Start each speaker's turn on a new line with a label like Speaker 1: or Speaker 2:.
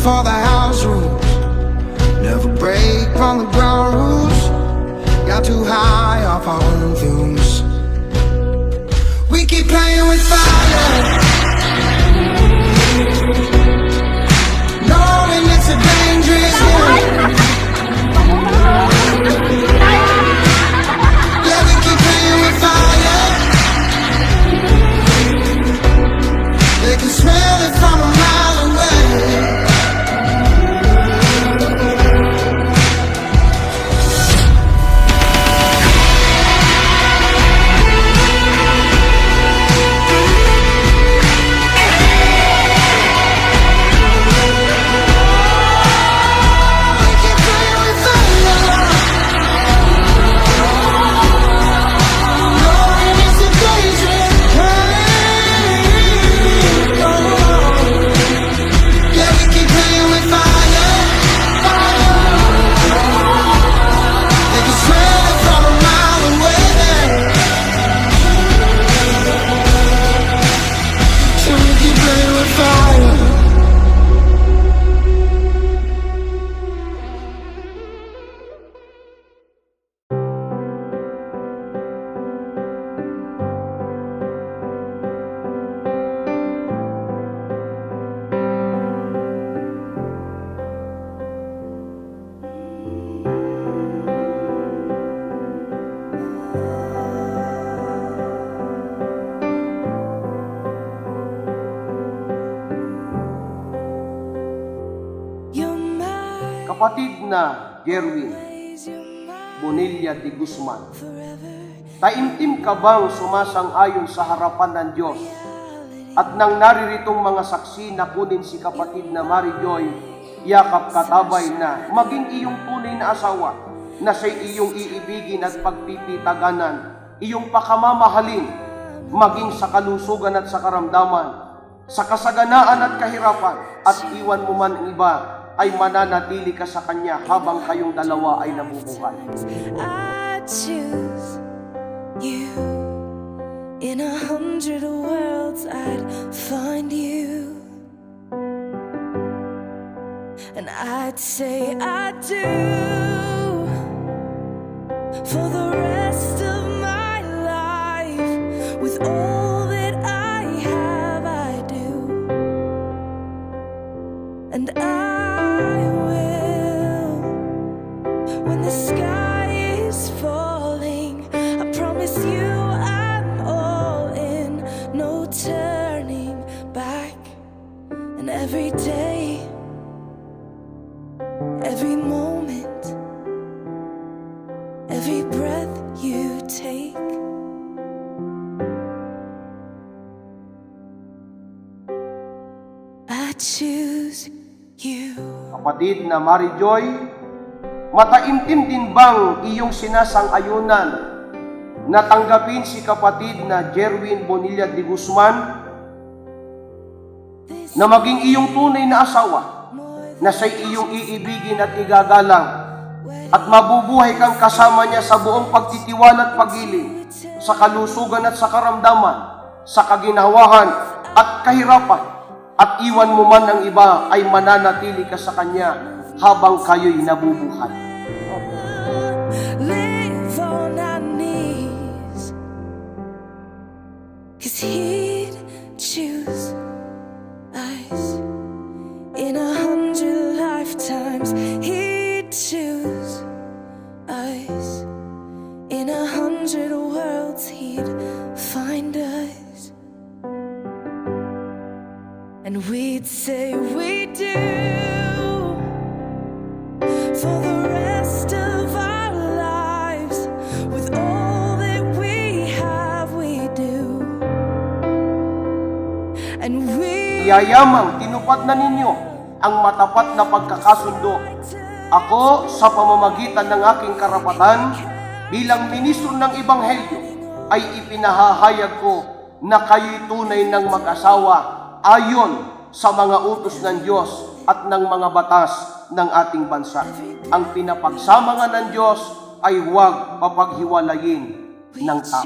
Speaker 1: for the house rules, never break from the ground rules. Got too high off our own fumes. We keep playing with fire, knowing it's a dangerous game. Yeah, we keep playing with fire. They can smell it from a mile away.
Speaker 2: Kapatid na Jerwin, Bonilla de Guzman, taimtim ka bang sumasang-ayon sa harapan ng Diyos at nang nariritong mga saksi na kunin si kapatid na Mary Joy, yakap katabay na maging iyong tunay na asawa na siya'y iyong iibigin at pagpipitaganan, iyong pakamamahalin, maging sa kalusugan at sa karamdaman, sa kasaganaan at kahirapan, at iwan mo man ang iba, ay mananatili ka sa Kanya habang kayong dalawa ay nabubuhay.
Speaker 3: I choose you. In 100 worlds I'd find you, and I'd say I do for the rest of my life. With all that I have, I do, and when the sky is falling, I promise you I'm all in, no turning back. And every day, every moment, every breath you take, I choose you.
Speaker 2: Kapatid na Mary Joy, mataimtim din bang iyong sinasang-ayunan na tanggapin si kapatid na Jerwin Bonilla de Guzman na maging iyong tunay na asawa, na siya'y iyong iibigin at igagalang, at mabubuhay kang kasama niya sa buong pagtitiwala at pag-iling, sa kalusugan at sa karamdaman, sa kaginhawahan at kahirapan, at iwan mo man ang iba, ay mananatili ka sa Kanya habang kayo'y nabubuhay.
Speaker 3: Live on our knees, 'cause He'd choose us. In 100 lifetimes He'd choose us. In 100 worlds He'd find us, and we'd say we do for the rest of our lives. With all that we have, we do, and we
Speaker 2: Yayamang tinupad na ninyo ang matapat na pagkakasundo. Ako, sa pamamagitan ng aking karapatan bilang ministro ng Ebanghelyo, ay ipinahahayag ko na kayo'y tunay ng mag-asawa ayon sa mga utos ng Diyos at ng mga batas ng ating bansa. Ang pinapagsama nga ng Diyos ay huwag papaghiwalayin ng tao.